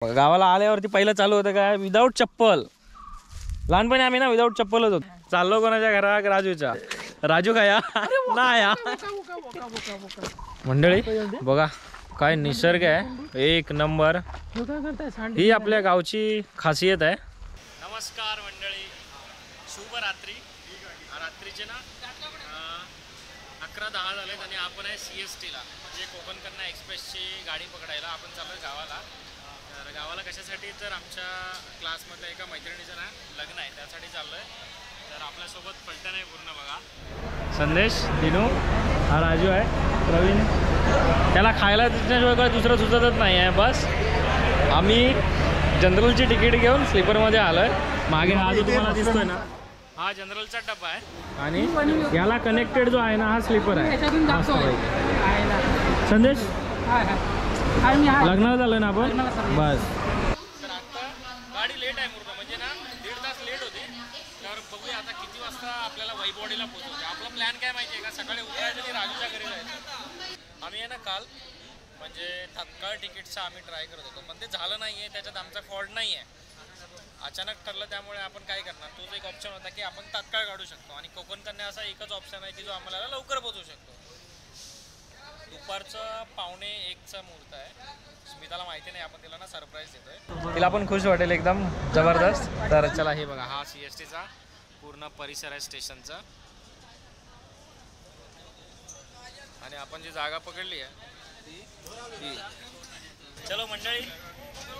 गावाला आल्यावरती पहिलं चालू होतं काय विदाऊट चप्पल. लहानपणी आम्ही ना विदाऊट चप्पलच होतो. चाललो कोणाच्या घरात राजूच्या. राजू खाया ना मंडळी बघा काय निसर्ग आहे एक नंबर. ही आपल्या गावची खासियत आहे. नमस्कार मंडळी, शुभ रात्री. रात्रीचे ना 11:10 झालेत आणि आपण आहे CST ला म्हणजे कोकण कन्या एक्सप्रेसची गाडी पकडायला आपण चाललो गावाला. तर गावाला कशासाठी तर आमच्या क्लासमधल्या एका मैत्रिणीचं ना लग्न आहे त्यासाठी चाललो आहे. तर आपल्यासोबत पलटण आहे पूर्ण बघा. संदेश, दिनू, हा राजू आहे, प्रवीण. त्याला खायला तिच्याशिवाय काय दुसरं सुचतच नाही आहे. बस आम्ही जनरलची तिकीट घेऊन स्लीपरमध्ये आलो आहे. मागे हा जो तुम्हाला दिसतोय ना हा जनरलचा डब्बा आहे आणि याला कनेक्टेड जो आहे ना हा स्लीपर आहे. संदेश लग्नाला झालं ना आपण बस. तर आता गाडी लेट आहे पूर्ण म्हणजे ना 1.5 तास लेट होती. तर बघूया आता किती वाजता आपल्याला वैभववाडीला पोहोचवते. आपला प्लॅन काय माहिती आहे का, सकाळी उतरायचं आणि राजूच्या घरी जायचं. आम्ही आहे ना काल म्हणजे तत्काळ तिकीटचा आम्ही ट्राय करत होतो पण ते झालं नाही आहे. त्याच्यात आमचा फॉल्ट नाही आहे, अचानक ठरलं. त्यामुळे आपण काय करणार, तोच एक ऑप्शन होता की आपण तत्काळ काढू शकतो आणि कोकण कन्या असा एकच ऑप्शन आहे की जो आम्हाला लवकर पोहोचू शकतो. दुपारचं 12:45चा मुहूर्त आहे. स्मिताला माहिती नाही, आपण तिला ना सरप्राईज देतोय. तिला पण खुश वाटेल एकदम जबरदस्त. तर चला हे बघा हा CSTचा पूर्ण परिसर आहे स्टेशनचा आणि आपण जी जागा पकडली आहे ती. चलो मंडळी,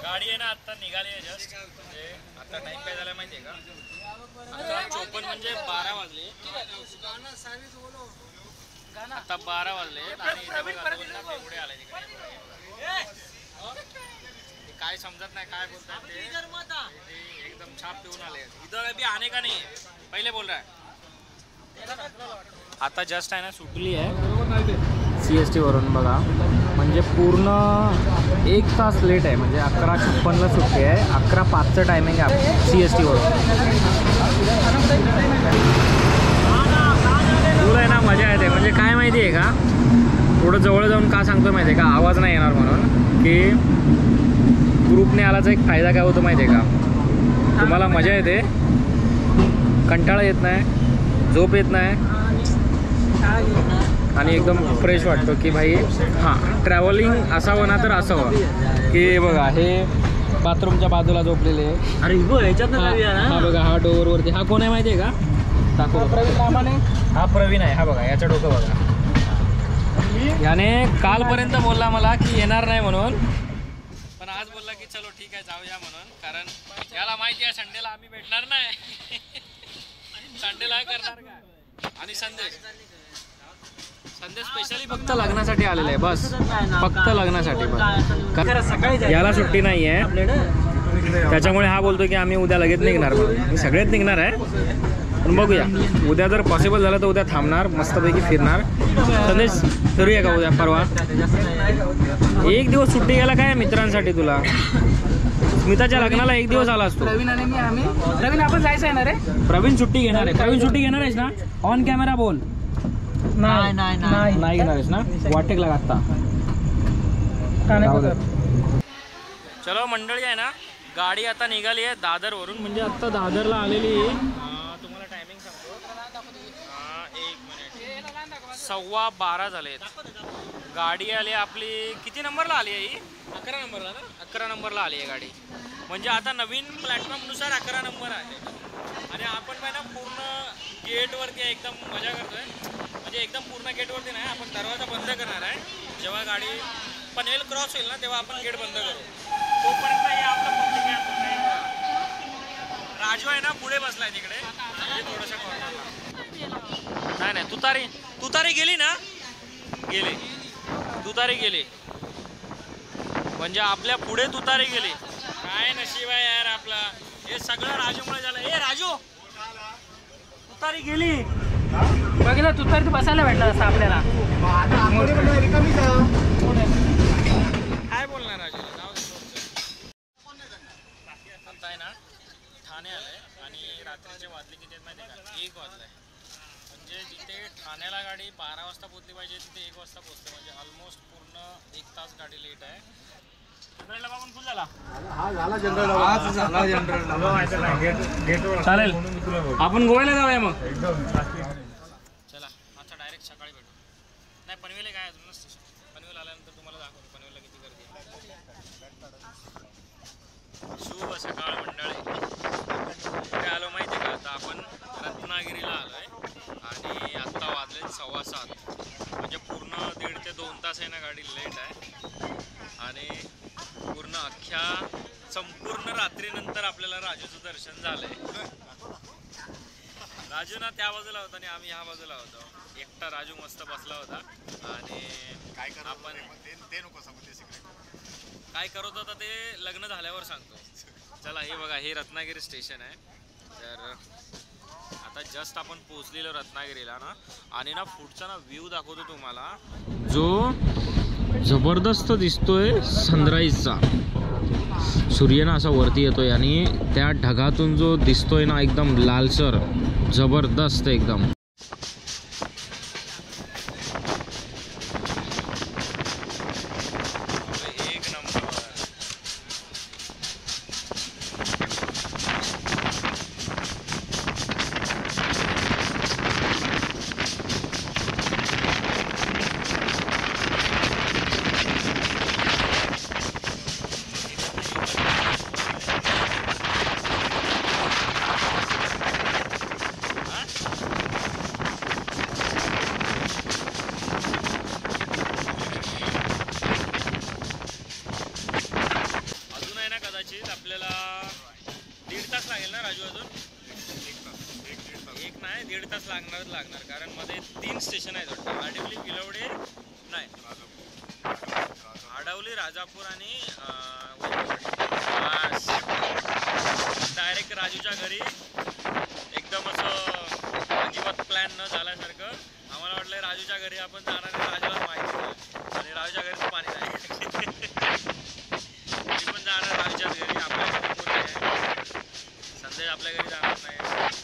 गाडी आहे ना आत्ता निघाली आहे जस्ट. म्हणजे आता टाइम काय झाला माहिती आहे का, 11:54 म्हणजे 12 वाजले. आता 12 वाजले आणि पुढे आलाय तिकडे. काय समजत नाही काय बोलतात ते एकदम छाप देऊन आले. इधर अभी आने का नहीं है पहिले बोल रहा है. आता जस्ट आहे ना सुटली आहे CST वरून बघा. म्हणजे पूर्ण 1 तास लेट आहे. म्हणजे 11:56ला सुट्टी आहे, 11:05चं टायमिंग आहे CST वरून. तुला आहे ना मजा येते. म्हणजे काय माहिती आहे का, थोडं जवळ जाऊन का सांगतो माहिती आहे का, आवाज नाही येणार म्हणून. की ग्रुपने आलाचा एक फायदा काय होतो माहिती आहे का, तुम्हाला मजा येते, कंटाळा येत नाही, झोप येत नाही आणि एकदम फ्रेश वाटतो की भाई हां ट्रॅव्हलिंग असावं ना तर असावं. की बघा हे बाथरूमच्या बाजूला झोपलेले. अरे हा बघा हा डोअरवरती हा कोण आहे माहिती आहे का, हा प्रवीण आहे. हा बघा याचं डोकं बघा. याने कालपर्यंत बोलला मला की येणार नाही म्हणून, पण आज बोलला की चलो ठीक आहे जाऊया म्हणून. कारण याला माहिती आहे संडेला आम्ही भेटणार नाही. संडेला करणार काय. आणि संदेश स्पेशली फक्त लग्नासाठी आलेला आहे, बस फक्त लग्नासाठी. बस याला सुट्टी नाही आहे त्याच्यामुळे हा बोलतो की आम्ही उद्या लगेच निघणार म्हणून. मी सगळेच निघणार आहे पण बघूया उद्या जर पॉसिबल झालं तर उद्या थांबणार, मस्तपैकी फिरणार. संदेश फिरूया का उद्या परवा. 1 दिवस सुट्टी घ्यायला काय मित्रांसाठी तुला. स्मिताच्या लग्नाला 1 दिवस आला असतो. प्रवीण आपण जायचं आहे ना रे. प्रवीण सुट्टी घेणार आहे. प्रवीण सुट्टी घेणार आहेस ना, ऑन कॅमेरा बोल. नाही घेणार आहेस ना, वाटेक लाग आता. चलो मंडळी आहे ना, गाडी आता निघाली आहे दादरवरून. म्हणजे आत्ता दादरला आलेली. तुम्हाला टायमिंग सांगतो, 1 मिनिट 12:15 झालेत. गाडी आली आपली किती नंबरला आली आहे ही, 11 नंबरला ना, 11 नंबरला आली आहे गाडी. म्हणजे आता नवीन प्लॅटफॉर्मनुसार 11 नंबर आहे आणि आपण ना पूर्ण गेटवरती एकदम मजा करतोय. म्हणजे एकदम पूर्ण गेटवरती नाही, आपण दरवाजा बंद करणार आहे. जेव्हा गाडी पनवेल क्रॉस होईल ना तेव्हा आपण गेट बंद करू. तोपर्यंत हे आपलं पब्लिक आहे. राजू आहे ना पुढे बसलाय तिकडे, म्हणजे थोडंसं कॉर्नरला. नाही तुतारी गेली ना, गेली तुतारी गेली. म्हणजे आपल्या पुढे तुतारी गेली. काय नशीब आहे यार आपला. हे सगळं राजूमुळे झालं. हे राजू तुतारी गेली बघ ना, तुतारी तर बसायला भेटला असं आपल्याला. काय बोलणार राजू. आता आहे ना ठाणे आलंय आणि रात्रीचे वाजले किती आहेत माहिती आहे का, 1 वाजलाय. म्हणजे जिथे ठाण्याला गाडी 12 वाजता पोहोचली पाहिजे तिथे 1 वाजता पोहोचते. म्हणजे ऑलमोस्ट पूर्ण 1 तास गाडी लेट आहे. चालेल आपण गोव्याला जाऊया मग. चला आता डायरेक्ट सकाळी भेटू. नाही पनवेल काय अजून स्टेशन. पनवेल आल्यानंतर तुम्हाला दाखवतो पनवेलला किती गर्दी आहे. शुभ सकाळ मंडळी. काय आलो माहिती आहे का, आता आपण रत्नागिरीला आलोय आणि आत्ता वाजले 7:15. म्हणजे पूर्ण 1.5 ते 2 तास आहे ना गाडी लेट आहे. आणि पूर्ण अख्ख्या संपूर्ण रात्रीनंतर आपल्याला राजूचं दर्शन झालंय. राजू ना त्या बाजूला होता आणि आम्ही ह्या बाजूला होतो. एकटा राजू मस्त बसला होता आणि काय करत आपण ते नको सांगू, ते सिक्रेट काय करत होता ते लग्न झाल्यावर सांगतो. चला हे बघा, हे रत्नागिरी स्टेशन आहे. तर आता जस्ट आपण पोहोचलेलो रत्नागिरीला ना. आणि ना पुढचा ना व्ह्यू दाखवतो तुम्हाला, जो जबरदस्त दिसतोय सनराईजचा. सूर्य ना असा वरती येतोय आणि त्या ढगातून जो दिसतोय ना एकदम लालसर, जबरदस्त एकदम. आपल्याला 1.5 तास लागेल ना राजू. अजून 1 नाही 1.5 तास लागणार कारण मध्ये 3 स्टेशन आहेत वाटतं. आडिवली, गिलवडे नाही, आडवली, राजापूर आणि डायरेक्ट राजूच्या घरी. एकदम असं अजिबात प्लॅन न झाल्यासारखं. आम्हाला वाटलं राजूच्या घरी आपण जाणार आहे, राजूला माहिती नाही आणि राजूच्या घरीच पाणी नाही. मी पण जाणार राजूच्याच घरी. संदेश आपल्या घरी जाणार नाही.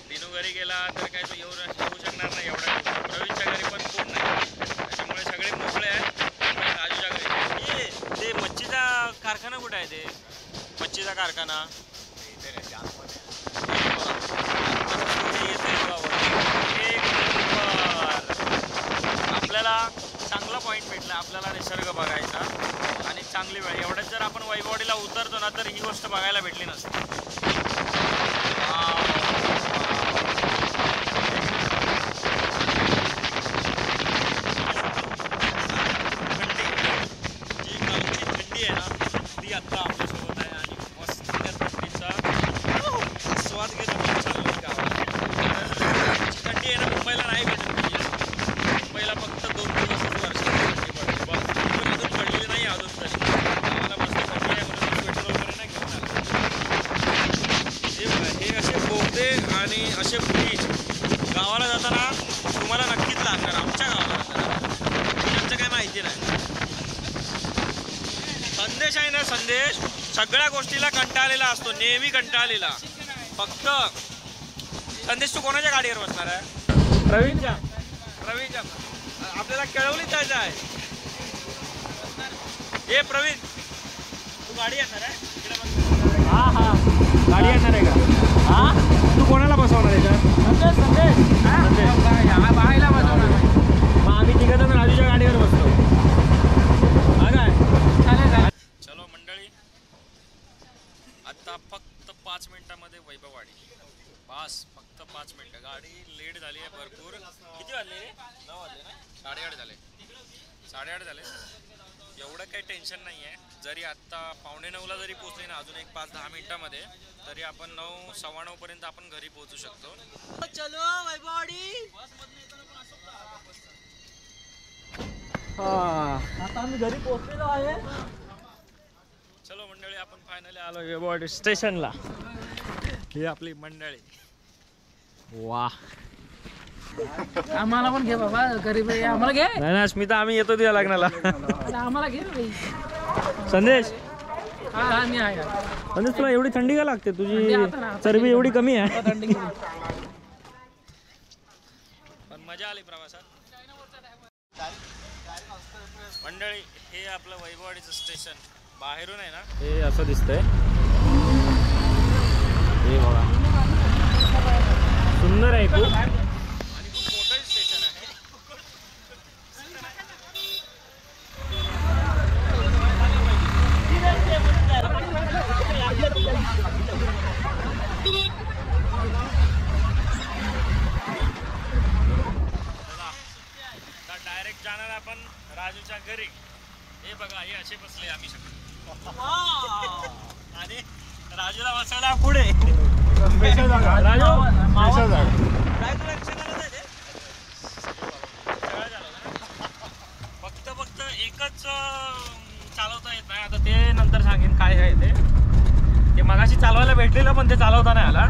दिनू घरी गेला तर काय तो येऊ शकणार नाही एवढ्या. प्रवीणच्या घरी पण कोण नाही, त्याच्यामुळे सगळे मोकळे आहेत. राजूच्या घरी ते मच्छीचा कारखाना कुठे आहे? ते मच्छीचा कारखाना आपल्याला चांगला पॉईंट भेटला. आपल्याला निसर्ग बघायचा आणि चांगली वेळ. एवढ्याच जर आपण वैभववाडीला उतरतो ना तर ही गोष्ट बघायला भेटली नसते. आता आपल्यासोबत आहे आणि मस्त त्या थंडीचा स्वाद घेत आपण चाललो गावाला. थंडी आहे ना मुंबईला नाही भेटत. मुंबईला फक्त 2 दिवसच वर्षाची थंडी पडते बघ. पण अजून पडलेली नाही अजून तरी. गावाला मस्त थंडी आहे म्हणून स्वेटर वगैरे नाही घेऊन आलं. हे असे बोगदे आणि असे ब्रिज गावाला जाताना तुम्हाला नक्कीच लागणार. आमच्या गावाला जाताना त्यांचं काही माहिती नाही. संदेश आहे ना, संदेश सगळ्या गोष्टीला कंटाळलेला असतो, नेहमी कंटाळलेला. फक्त संदेश तू कोणाच्या गाडीवर बसणार आहे? प्रवीणच्या. आपल्याला केळवलीत जायचं आहे. हे प्रवीण तू गाडी येणार आहे? हा गाडी येणार आहे का? हा तू कोणाला बसवणार आहे का? संदेश बाईला बसवणार. मग आम्ही तिघजण राजूच्या गाडीवर बसतो. हा काय चालेल. चलो मंडळी, आता फक्त 5 मिनिटामध्ये वैभववाडी. बस फक्त 5 मिनिटं. गाडी लेट झाली आहे भरपूर. किती वाजले रे? 9 वाजले ना? 8:30 झाले. 8:30 झाले. एवढं काही टेन्शन नाही आहे. जरी आत्ता 8:45ला जरी पोचले ना, अजून एक 5-10 मिनिटामध्ये, तरी आपण 9, 9:15 पर्यंत आपण घरी पोहोचू शकतो. चलो वैभववाडी. आता आम्ही घरी पोहोचलेलो आहे. चलो मंडळी, आपण फायनली आलो वैभववाडी स्टेशनला. ही आपली मंडळी. वा, आम्हाला पण घे बाबा, गरीब आहे आम्हाला घे. नाही ना स्मिता, आम्ही येतो तुझ्या लग्नाला. आम्हाला घे भाई. संदेश. हा मी आहे. संदेश, तुला एवढी थंडी का लागते? तुझी चरबी एवढी कमी आहे. पण मजा आली प्रवासात. मंडळी, हे आपलं वैभववाडीचं स्टेशन. बाहेरून आहे ना हे असं दिसतंय. हे बघा सुंदर आहे खूप आणि खूप मोठं स्टेशन आहे. डायरेक्ट जाणार आपण राजूच्या घरी. हे बघा हे असे बसले आम्ही सगळे आणि राजूला बसवला पुढे. राजू फक्त एकच चालवता येत नाही. आता ते नंतर सांगेन काय आहे ते मगाशी चालवायला भेटलेलं पण ते चालवता नाही आला.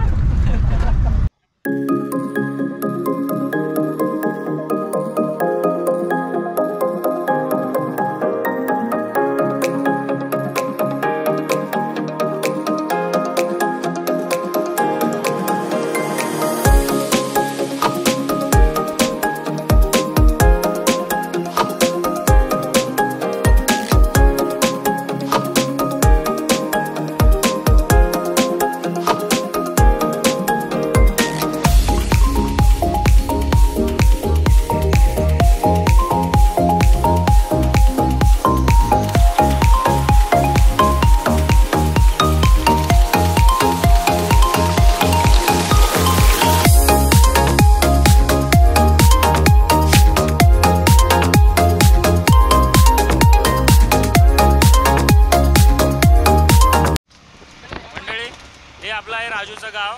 राजूचं गाव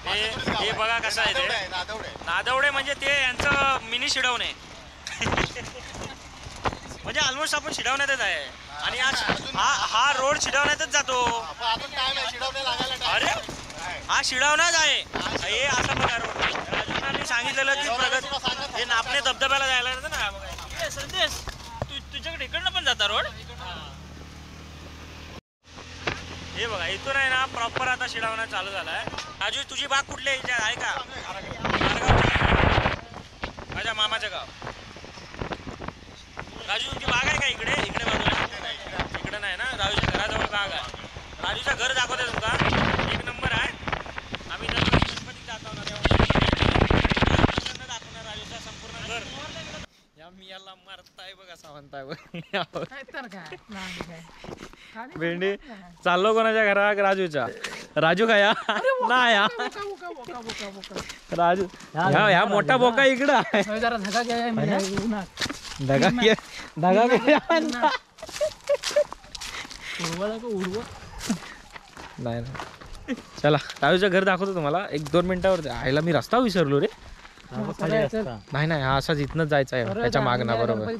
हे बघा कसं आहे ते नादवडे म्हणजे ते यांचं मिनी शिडवणे म्हणजे ऑलमोस्ट आपण शिडवण्यातच आहे आणि हा रोड शिडवण्यातच जातो. अरे हा शिडवणाच आहे हे असा बघा रोड. राजूने सांगितलेलं की प्रगत हे नापणे धबधब्याला जायला ना संदेश तुझ्याकडे इकडनं पण जाता रोड. हे बघा इथून आहे ना प्रॉपर आता शिडवणं चालू झालाय. राजू तुझी बाग कुठली आहे का? माझ्या मामाचं गाव. राजू तुमची बाग आहे का इकडे बाजूला? इकडे नाही ना. राजूच्या घराजवळ बाग आहे. राजूचं घर दाखवते तुमका एक नंबर आहे. आम्ही जर गणपतीत जातो ना तेव्हा दाखवणार राजूचं संपूर्ण घर. मी याला मारताय बघा सावंताय भेंडी चाललो कोणाच्या घरात? राजूच्या. राजू खाया नाही राजू ह्या मोठा बोका इकडं आहे. नाही चला राजूचं घर दाखवतो तुम्हाला 1-2 मिनिटावर. आईला मी रस्ता विसरलो रे. नाही हा असाच इथनच जायचं आहे त्याच्या मागणा बरोबर.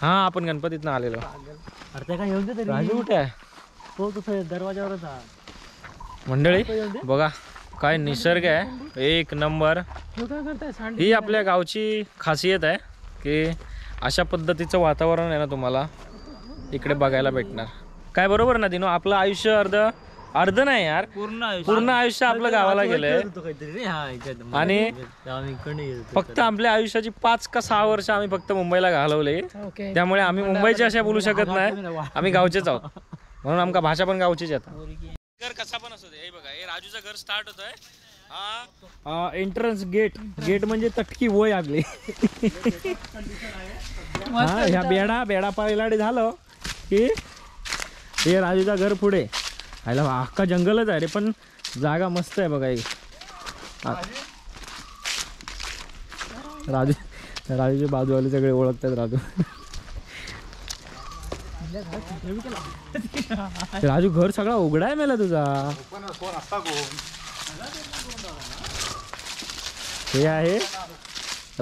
हा आपण गणपतीतनं आलेलो. राजू कुठे आहे? तो दरवाजावरच. मंडळी बघा काय निसर्ग आहे एक नंबर. ही आपल्या गावची खासियत आहे की अशा पद्धतीचं वातावरण आहे ना तुम्हाला इकडे बघायला भेटणार. काय बरोबर ना दिनो? आपलं आयुष्य अर्ध नाही यार पूर्ण आयुष्य आपलं गावाला गेलंय आणि फक्त आपल्या आयुष्याची 5 का 6 वर्ष आम्ही फक्त मुंबईला घालवले. त्यामुळे आम्ही मुंबईचे अशा बोलू शकत नाही. आम्ही गावचेच आहोत म्हणून आमका भाषा पण गावचीच येतात. घर कसा पण असू दे. हे बघा हे राजूचं घर स्टार्ट होत आहे. हा एंट्रन्स गेट म्हणजे तटकी वय आपली. हा ह्या बेडा पाहिलाडी झालं की हे राजूचं घर पुढे. आयला अख्खा जंगलच आहे रे पण जागा मस्त आहे बघा. राजूचे बाजूवाले सगळे ओळखतात राजू. राजू घर सगळा उघडा आहे मेला तुझा. हे आहे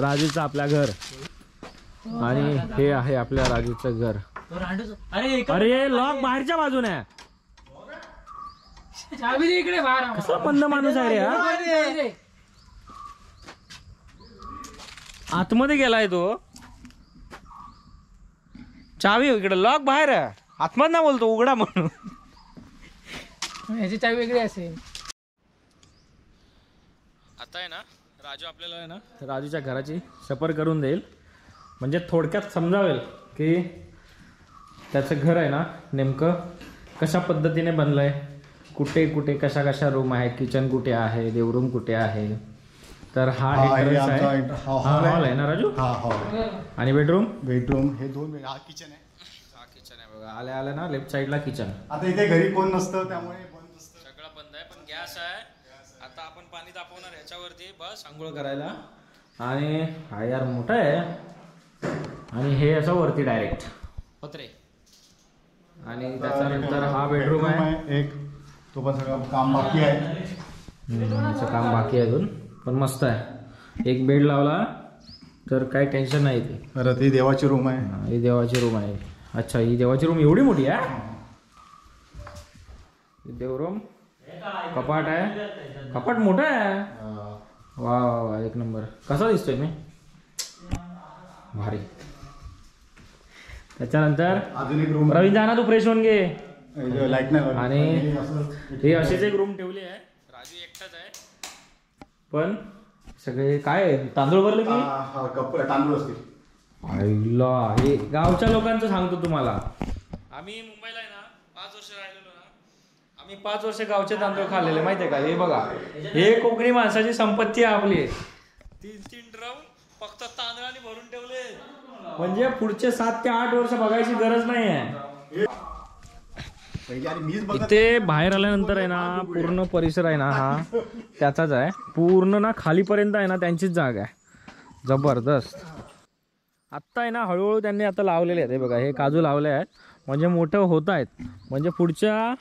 राजूचं आपल्या घर आणि हे आहे आपल्या राजूचं घर. अरे लॉक बाहेरच्या बाजूने. कसला मंद माणूस आहे रे. आतमध्ये गेलाय तो. चावी इकडे लॉक बाहेर आहे. आतमध्ये ना बोलतो उघडा म्हणून. ह्याची चावी वेगळी असेल. आता आहे ना राजू आपल्याला आहे ना राजूच्या घराची सफर करून देईल. म्हणजे थोडक्यात समजावेल की त्याचं घर आहे ना नेमकं कशा पद्धतीने बनलं आहे, कुठे कुठे कशा कशा रूम आहे, किचन कुठे आहे, देवरूम कुठे आहे. तर हा एंट्रन्स आहे, हा हॉल आहे ना राजू. हा हॉल आणि बेडरूम हे 2 हा किचन आहे. हा किचन आहे बघा. आल्या आल्या ना लेफ्ट साईडला किचन. आता इथे घरी कोण नसतं त्यामुळे बंद असतं, सगळं बंद आहे. पण गॅस आहे. आता आपण पाणी तापवणार याच्यावरती बस आंघोळ करायला. आणि हा यार मोठा आहे. आणि हे असं वरती डायरेक्ट पत्रे. आणि त्याच्यानंतर हा बेडरूम आहे एक, तो पण सगळं काम बाकी आहे. त्याचं काम बाकी आहे अजून, पण मस्त आहे. एक बेड लावला तर काही टेन्शन नाही ते. परत ही देवाची रूम आहे. ही देवाची रूम आहे. अच्छा, ही देवाची रूम एवढी मोठी आहे. देवरूम, कपाट आहे. कपाट मोठं आहे. वा वा वा, एक नंबर. कसा दिसतोय मी, भारी. त्याच्यानंतर अजून एक रूम. रवींद्र जाना तू फ्रेश होऊन घे. लाईट नाही. आणि हे अशीच एक रूम ठेवली आहे. राजू एकटाच आहे. पण सगळे काय तांदूळ भरले की तांदूळ असतील. आईला हे गावच्या लोकांचं सांगतो तुम्हाला. आम्ही मुंबईला आहे ना 5 वर्ष राहिलेलो ना. आम्ही 5 वर्ष गावचे तांदूळ खाल्लेले माहितीये का. हे बघा, हे कोकणी माणसाची संपत्ती आहे आपली. 3-3 ड्रम फक्त तांदळाने भरून ठेवले. म्हणजे पुढचे 7 ते 8 वर्ष बघायची गरज नाही आहे. इथे बाहेर आल्यानंतर आहे ना पूर्ण परिसर आहे ना हा त्याचाच आहे. पूर्ण ना खालीपर्यंत आहे ना त्यांचीच जागा आहे. जबरदस्त. आत्ता आहे ना हळूहळू त्यांनी आता लावलेले आहेत. हे बघा, हे काजू लावले आहेत म्हणजे मोठं होत आहेत. म्हणजे पुढच्या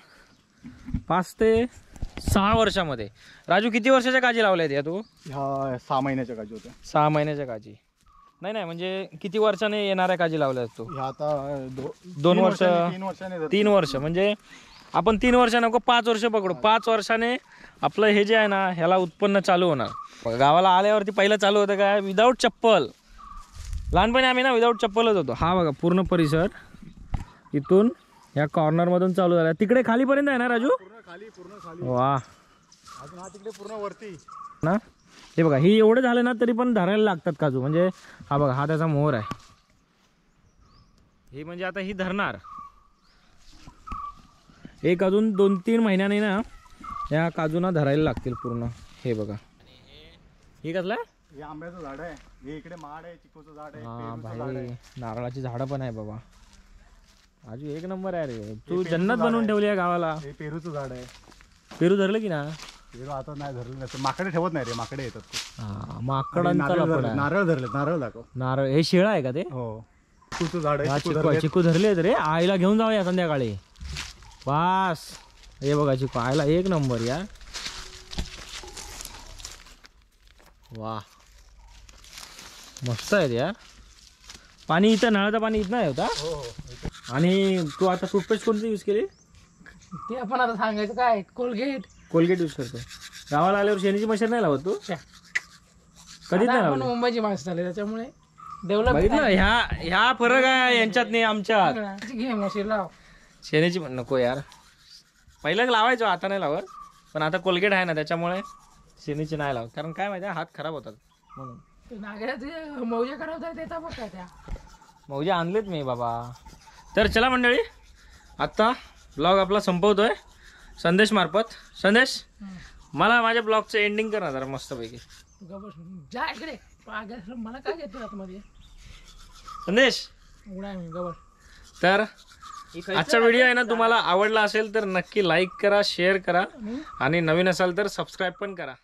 5 ते 6 वर्षामध्ये. राजू किती वर्षाच्या काजी लावल्या आहेत या तू. ह्या 6 महिन्याच्या काजी होत्या. 6 महिन्याच्या काजी नाही नाही, म्हणजे किती वर्षाने येणाऱ्या काजी लावल्या आहेत तू. ह्या आता 2 वर्ष 3 वर्षाने 3 वर्ष. म्हणजे आपण 3 वर्ष नको 5 वर्ष पकडू. 5 वर्षाने आपलं हे जे आहे ना ह्याला उत्पन्न चालू होणार. गावाला आल्यावरती पहिलं चालू होतं काय, विदाऊट चप्पल. लहानपणी आम्ही ना विदाऊट चप्पलच होतो. हा बघा पूर्ण परिसर इथून ह्या कॉर्नरमधून चालू झाला. तिकडे खालीपर्यंत आहे ना राजू. पूर्ण खाली. वा, अजून हा तिकडे पूर्ण वरती ना. हे बघा, ही एवढं झालं ना तरी पण धरायला लागतात काजू. म्हणजे हा बघा, हा त्याचा मोहर आहे. ही म्हणजे आता ही धरणार. एक अजून 2-3 महिन्याने ना या काजूना धरायला लागतील पूर्ण. हे बघा, हे कसलं आहे. हे आंब्याचं झाड आहे. हे इकडे माड आहे, चिकूचं झाड आहे, हा पेरूचं झाड भाई, आहे. नारळाची झाडं पण आहे बाबा. आजू एक नंबर आहे रे. तू जन्नत बनवून ठेवली आहे गावाला. हे पेरूचं झाड आहे. पेरू धरलं की ना. पेरू आता नाही धरलं नसतं. माकडे ठेवत नाही रे, माकडे येतात खूप. हा, माकडांचा लफडा आहे. नारळ धरले. नारळ दाखव. नारळ हे शिळा आहे का ते. हो, चिकूचं झाड हा, आहे. चिकू धरलेत. चिकू धरलेत रे. आईला घेऊन जाऊया संध्याकाळी. बास, हे बघा चिकू आईला एक नंबर यार. वा, मस्त आहेत यार. पाणी इथं नळाचं पाणी इथं नाही होता. हो हो. आणि तू आता टूथपेस्ट कोणती यूज केली. ते आपण आता सांगायचं काय, कोलगेट. कोलगेट यूज करतो. गावाला आल्यावर शेणीची मशीन नाही लावत तू. कधीच नाही आपण लावली. मुंबईची माणसं झाली त्याच्यामुळे डेव्हलप बघितलं, ह्या फरक आहे यांच्यात नाही आमच्यात. घे मशीन लाव. शेणीची नको यार. पहिलं लावायचो, आता नाही लावत. पण आता कोलगेट आहे ना त्याच्यामुळे शेणीची नाही लावत. कारण काय माहिती आहे, हात खराब होतात म्हणून. नागऱ्याचे मौजा करवतात येतात बघ का त्या. मौजे आणलेत मी बाबा. तर चला मंडळी, आत्ता ब्लॉग आपला संपवतोय संदेश मार्फत. संदेश, मला माझ्या ब्लॉगचं एंडिंग कर ना जरा मस्तपैकी. जा इकडे. मला काय घेतो आतमध्ये. संदेश, उडा मी गबर. तर आजचा व्हिडिओ आहे ना तुम्हाला आवडला असेल तर नक्की लाईक करा, शेअर करा आणि नवीन असाल तर सबस्क्राईब पण करा.